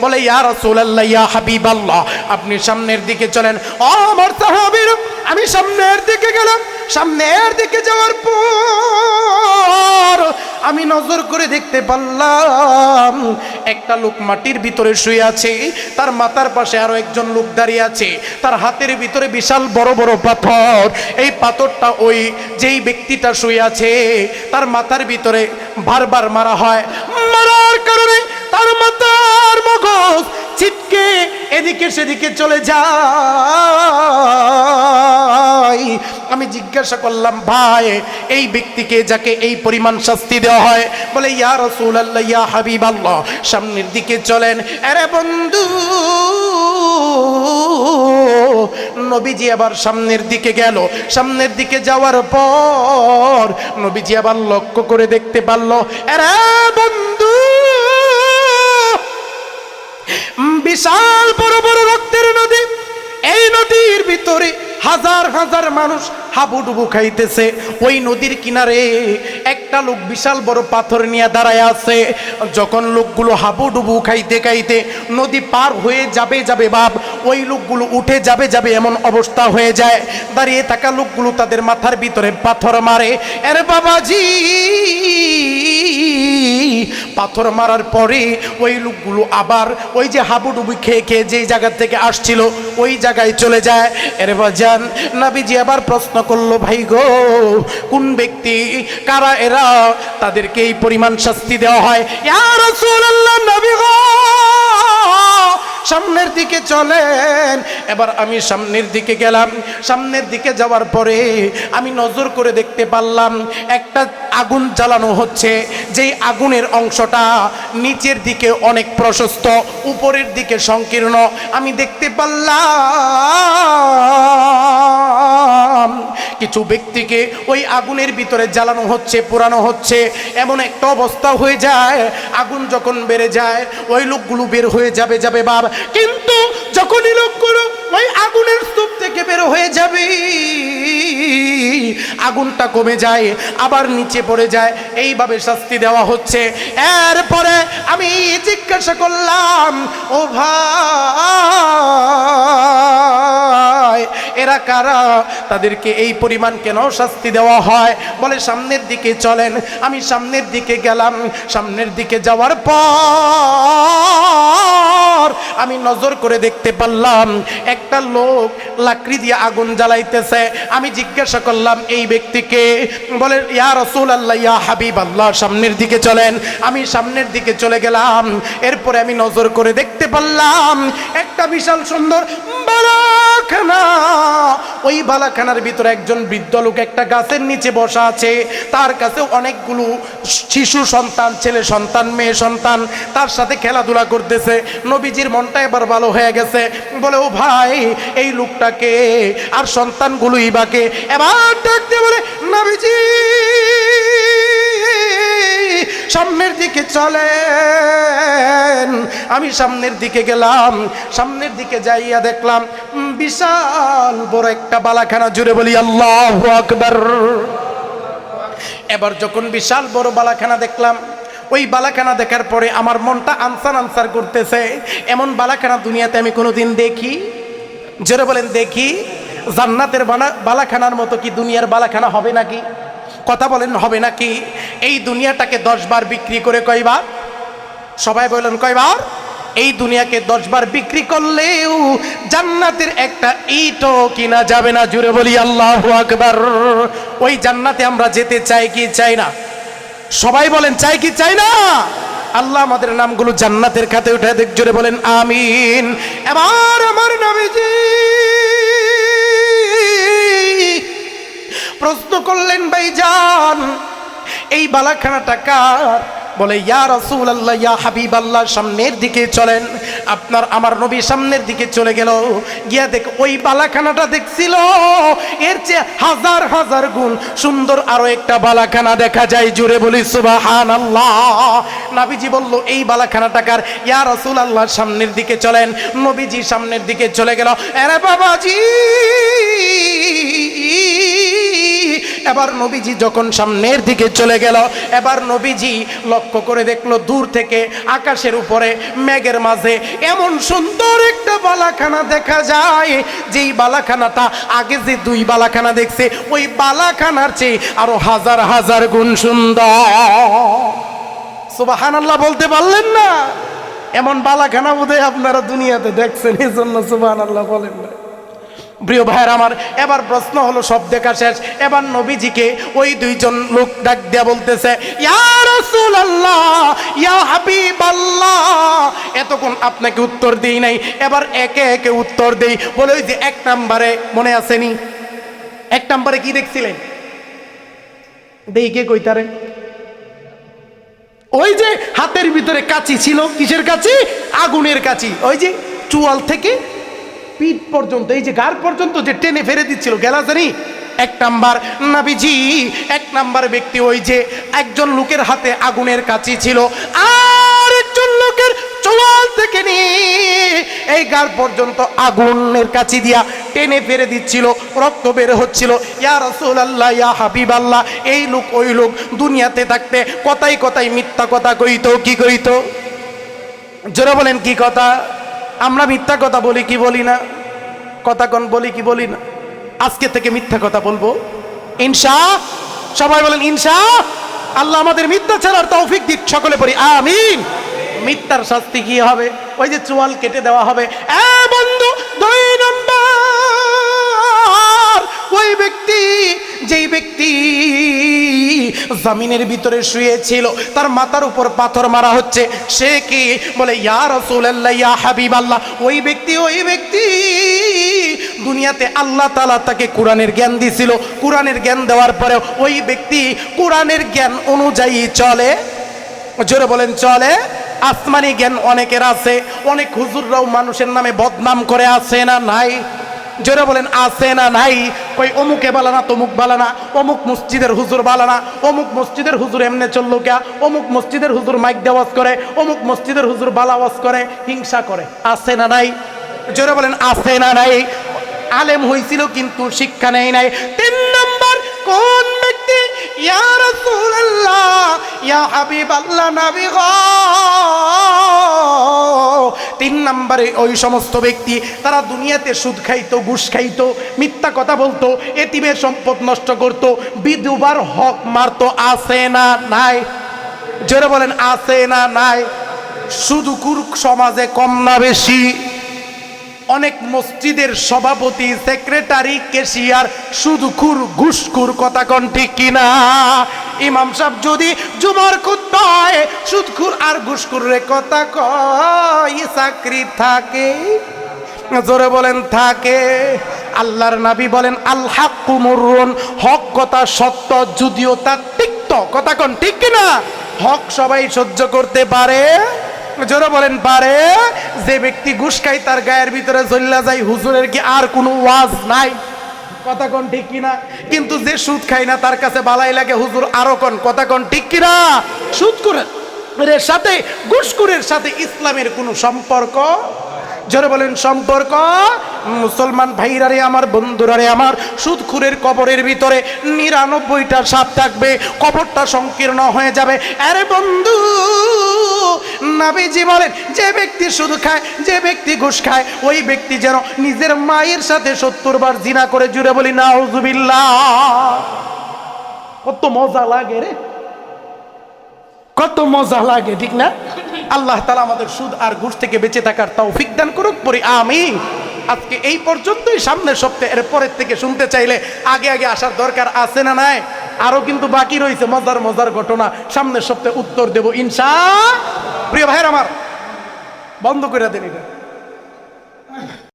বলে ইয়া রাসূলুল্লাহ ইয়া হাবিবাল্লাহ, আপনি সামনের দিকে চলেন। ও আমার সাহাবীরা, আমি সামনের দিকে গেলাম। সামনের দিকে যাওয়ার পর আমি নজর করে দেখতে পারলাম একটা লোক মাটির ভিতরে শুয়ে আছে, তার মাথার পাশে আরো একজন লোক দাঁড়িয়ে আছে, তার হাতের ভিতরে বিশাল বড় বড় পাথর। এই পাথরটা ওই যেই ব্যক্তিটা শুয়ে আছে তার মাথার ভিতরে বারবার মারা হয়। মারার কারণে তার মাথার মগজ ছিটকে এদিকে সেদিকে চলে যায়। আমি জিজ্ঞাসা করলাম, ভাই এই ব্যক্তিকে যাকে এই পরিমাণ শাস্তি দেওয়া হয়? বলে ইয়া রাসূলুল্লাহ ইয়া হাবিবাল্লাহ, সামনের দিকে চলেন। আরে বন্ধু, নবীজি আবার সামনের দিকে গেল। সামনের দিকে যাওয়ার পর নবীজি আবার লক্ষ্য করে দেখতে পারল, আরে বন্ধু, বিশাল বড় বড় রক্তের নদী। এই নদীর ভিতরে হাজার হাজার মানুষ হাবুডুবু খাইতেছে। ওই নদীর কিনারে একটা লোক বিশাল বড় পাথর নিয়ে দাঁড়ায় আছে। যখন লোকগুলো হাবুডুবু খাইতে খাইতে নদী পার হয়ে যাবে বাপ, ওই লোকগুলো উঠে যাবে এমন অবস্থা হয়ে যায়। দাঁড়িয়ে থাকা লোকগুলো তাদের মাথার ভিতরে পাথর মারে। আরে বাবাজি, পাথর মারার পরে ওই লোকগুলো আবার ওই যে হাবুডুবু খেয়ে খেয়ে যেই জায়গা থেকে আসছিল ওই জায়গায় চলে যায়। এরে বাজান, নবীজি আবার প্রশ্ন করলো, ভাই গো, কোন ব্যক্তি, কারা এরা, তাদেরকে এই পরিমাণ শাস্তি দেওয়া হয়? ইয়া রাসূলুল্লাহ, নবী গো, সামনের দিকে চলেন। এবার আমি সামনের দিকে গেলাম। সামনের দিকে যাওয়ার পরে আমি নজর করে দেখতে পারলাম একটা আগুন জ্বালানো হচ্ছে। যেই আগুনের অংশটা নিচের দিকে অনেক প্রশস্ত, উপরের দিকে সংকীর্ণ। আমি দেখতে পারলাম কিছু ব্যক্তিকে ওই আগুনের ভিতরে জ্বালানো হচ্ছে, পোড়ানো হচ্ছে। এমন একটা অবস্থা হয়ে যায়, আগুন যখন বেড়ে যায় ওই লোকগুলো বের হয়ে যাবে বাপ। কিন্তু যখনই লোকগুলো ওই আগুনের স্তূপ থেকে বের হয়ে যাবে, আগুনটা কমে যায়, আবার নিচে পড়ে যায়। এইভাবে শাস্তি দেওয়া হচ্ছে। এরপরে আমি জিজ্ঞাসা করলাম, ও ভাই, এরা কারা, তাদেরকে এই পরিমাণ কেন শাস্তি দেওয়া হয়? বলে সামনের দিকে চলেন। আমি সামনের দিকে গেলাম। সামনের দিকে যাওয়ার পর আমি নজর করে দেখতে পারলাম একটা লোক লাকড়ি দিয়ে আগুন জ্বালাইতেছে। আমি জিজ্ঞাসা করলাম, এই ব্যক্তিকে? বলে ইয়া রাসূলুল্লাহ ইয়া হাবিবাল্লাহ, সামনের দিকে চলেন। আমি সামনের দিকে চলে গেলাম। এরপরে আমি নজর করে দেখতে পারলাম একটা বিশাল সুন্দর বালাখানা। ওই বালাখানার ভিতরে একজন বৃদ্ধ লোক একটা গাছের নিচে বসা আছে। তার কাছে অনেকগুলো শিশু সন্তান, ছেলে সন্তান, মেয়ে সন্তান তার সাথে খেলাধুলা করতেছে। নবীজির মনটা এবার ভালো হয়ে গেছে। বলে, ও ভাই, এই লোকটাকে আর সন্তানগুলোই বাকে। এবার ডাকতে বলে, নবীজি সামনের দিকে চলেন। আমি সামনের দিকে গেলাম। সামনের দিকে যাইয়া দেখলাম বিশাল বড় একটা বালাখানা। জুড়ে বলি আল্লাহু আকবার। এবার যখন বিশাল বড় বালাখানা দেখলাম, ওই বালাখানা দেখার পরে আমার মনটা আনসার করতেছে। এমন বালাখানা দুনিয়াতে আমি কোনোদিন দেখি? জোরে বলেন, দেখি? জান্নাতের বালাখানার মতো কি দুনিয়ার বালাখানা হবে নাকি? কথা বলেন, হবে নাকি? এই দুনিয়াটাকে 10 বার বিক্রি করে কয়বার? সবাই বলেন কয়বার? এই দুনিয়াকে 10 বার বিক্রি করলেও জান্নাতের একটা ইটও কিনা যাবে না। জুড়ে বলি আল্লাহু আকবার। ওই জান্নাতে আমরা যেতে চাই কি চাই না? সবাই বলেন, চাই কি চাই না? আল্লাহ আমাদের নামগুলো জান্নাতের খাতে উঠে দেখ। জোরে বলেন আমিন। এবার আমার নবীজি প্রশ্ন করলেন, ভাইজান এই বালাখানাটা কার? বলে ইয়া রাসূলুল্লাহ ইয়া হাবিবাল্লাহ, সামনের দিকে চলেন। আপনার আমার নবী সামনের দিকে চলে গেল। গিয়া দেখ ওই বালাখানাটা দেখছিল এর চেয়ে হাজার হাজার গুণ সুন্দর আরো একটা বালাখানা দেখা যায়। জুড়ে বলি সুবহানাল্লাহ। নবীজি বলল, এই বালাখানাটা কার? ইয়া রাসূলুল্লাহ সামনের দিকে চলেন। নবীজি সামনের দিকে চলে গেল। আরে বাবাজি, এবার নবীজি যখন সামনের দিকে চলে গেল, এবার নবীজি লক্ষ্য করে দেখলো দূর থেকে আকাশের উপরে মেঘের মাঝে এমন সুন্দর একটা বালাখানা দেখা যায়, যেই বালাখানাটা আগে যে দুই বালাখানা দেখছে ওই বালাখানার চেয়ে আরো হাজার হাজার গুণ সুন্দর। সুবহানাল্লাহ বলতে পারলেন না? এমন বালাখানা বোধহয় আপনারা দুনিয়াতে দেখছেন, এই জন্য সুবহানাল্লাহ বলেন না। প্রিয় ভাইয়ের আমার, এবার প্রশ্ন হলো সব দেখা শেষ, এবার নবীজিকে ওই দুইজন লোক ডাক দিয়া বলতেছে, ইয়া রাসূলুল্লাহ, ইয়া হাবিবাল্লাহ। এতক্ষণ আপনাকে উত্তর দেই নাই, এবার একে একে উত্তর দেই। বলে ওই যে এক নম্বরে মনে আসেনি, এক নম্বরে কি দেখছিলেন? দেই কে কইতারে? ওই যে হাতের ভিতরে কাঁচি ছিল, কিসের কাঁচি? আগুনের কাঁচি। ওই যে চুয়াল থেকে পিঠ পর্যন্ত, এই যে গাড় পর্যন্ত যে টেনে ফেলে দিচ্ছিল, গেলা জানি। এক নাম্বার নবীজি, এক নাম্বার ব্যক্তি ওই যে একজন লোকের হাতে আগুনের কাঁচি ছিল, আর একজন লোকের চুয়াল থেকে নিয়ে এই গাড় পর্যন্ত আগুনের কাঁচি দিয়া টেনে ফেলে দিচ্ছিল, রক্ত বের হচ্ছিল। ইয়া রাসূলুল্লাহ, ইয়া হাবিবাল্লাহ, এই লোক ওই লোক দুনিয়াতে থাকতে কথাই কথাই মিথ্যা কথা কইতো। কি কইতো? জোরে বলেন কি কথা? আমরা মিথ্যা কথা বলি কি বলি না? কথা কোন বলি কি বলি না? আজকে থেকে মিথ্যা কথা বলবো ইনশাআল্লাহ। সবাই বলেন ইনশাআল্লাহ। আল্লাহ আমাদের মিথ্যা ছাড়ার তৌফিক দিক, সকলে পড়ি আমিন। মিথ্যার শাস্তি কি হবে? ওই যে চুয়াল কেটে দেওয়া হবে। বন্ধু, দুই নম্বর ওই ব্যক্তি, যেই ব্যক্তি জমিনের ভিতরে শুয়েছিল, তার মাথার উপর পাথর মারা হচ্ছে, সে কি? বলে ইয়া রাসূলুল্লাহ, ইয়া হাবিবাল্লাহ। ওই ব্যক্তি দুনিয়াতে আল্লাহ তাআলা তাকে কোরআনের জ্ঞান দিয়েছিল, কোরআনের জ্ঞান দেওয়ার পরে ওই ব্যক্তি কোরআনের জ্ঞান অনুযায়ী চলে। জোরে বলেন চলে। আসমানি জ্ঞান অনেকের আছে, অনেক হুজুররাও মানুষের নামে বদনাম করে, আছে না নাই? জোরে বলেন আছে না নাই? কই অমুকে বালানা, তমুক বালানা, অমুক মসজিদের হুজুর বালানা, অমুক মসজিদের হুজুর এমনে চললো কে, অমুক মসজিদের হুজুর মাইক দেওয়াজ করে, অমুক মসজিদের হুজুর বালাওয়াজ করে, হিংসা করে, আছে না নাই? জোরে বলেন আছে না নাই? আলেম হইছিল কিন্তু শিক্ষা নেই নাই। তিন নম্বর কোন ব্যক্তি? ইয়া রাসূলুল্লাহ, ইয়া হাবিবাল্লাহ, নবী গো। তিন নম্বরে ওই সমস্ত ব্যক্তি, তারা দুনিয়াতে সুদ খাইতো, ঘুষ খাইতো, মিথ্যা কথা বলতো, এতিমের সম্পদ নষ্ট করতো, বিধবার হক মারতো, আছে না নাই? জোরে বলেন আছে না নাই? শুধু কুরুক সমাজে কম না বেশি? অনেক মসজিদের সভাপতি, সেক্রেটারি, ক্যাশিয়ার সুদখুর, ঘুষখুর, কথা কোন ঠিক কিনা? ইমাম সাহেব যদি জুমার খুতবায় সুদখুর আর ঘুষখুরের কথা কয়, চাকরি থাকে? জোরে বলেন থাকে? আল্লাহর নবী বলেন আল হাক্কু মুররুন, হক কথা সত্য, যদিও তা তিক্ত, কথা কোন ঠিক কিনা? হক সবাই সহ্য করতে পারে? জোরে বলেন পারে? যে ব্যক্তি ঘুষ খায় তার গায়ের ভিতরে জ্বললা যায়, হুজুরের কি আর কোনো ওয়াজ নাই? কথা কোন ঠিক কিনা? কিন্তু যে সুদ খায় না তার কাছে বালাই লাগে, হুজুর আরো কোন, কথা কোন ঠিক কিনা? সুদখোরের সাথে, ঘুষখোরের সাথে ইসলামের কোনো সম্পর্ক? জোরে বলেন সম্পর্ক? মুসলমান ভাইরা রে আমার, বন্ধুরা রে আমার, সুদখোরের কবরের ভিতরে ৯৯টা সাপ থাকবে, কবরটা সংকীর্ণ হয়ে যাবে। আরে বন্ধু, নবীজি বলেন যে ব্যক্তি সুদ খায়, যে ব্যক্তি ঘুষ খায়, ওই ব্যক্তি যেন নিজের মায়ের সাথে ৭০ বার জিনা করে। জুড়ে বলি নাউজুবিল্লাহ। কত মজা লাগে রে, কত মজা লাগে, ঠিক না? আল্লাহ তাআলা আমাদের সুদ আর ঘুষ থেকে বেঁচে থাকার তৌফিক দান করুক, পড়ি আমিন। আজকে এই পর্যন্তই, সামনের সপ্তাহে এর পরের থেকে শুনতে চাইলে আগে আগে আসার দরকার আছে না নাই? আরো কিন্তু বাকি রয়েছে মজার মজার ঘটনা, সামনের সপ্তাহে উত্তর দেব ইনশাআল্লাহ। প্রিয় ভাইয়ের আমার, বন্ধ করে দেন এটা।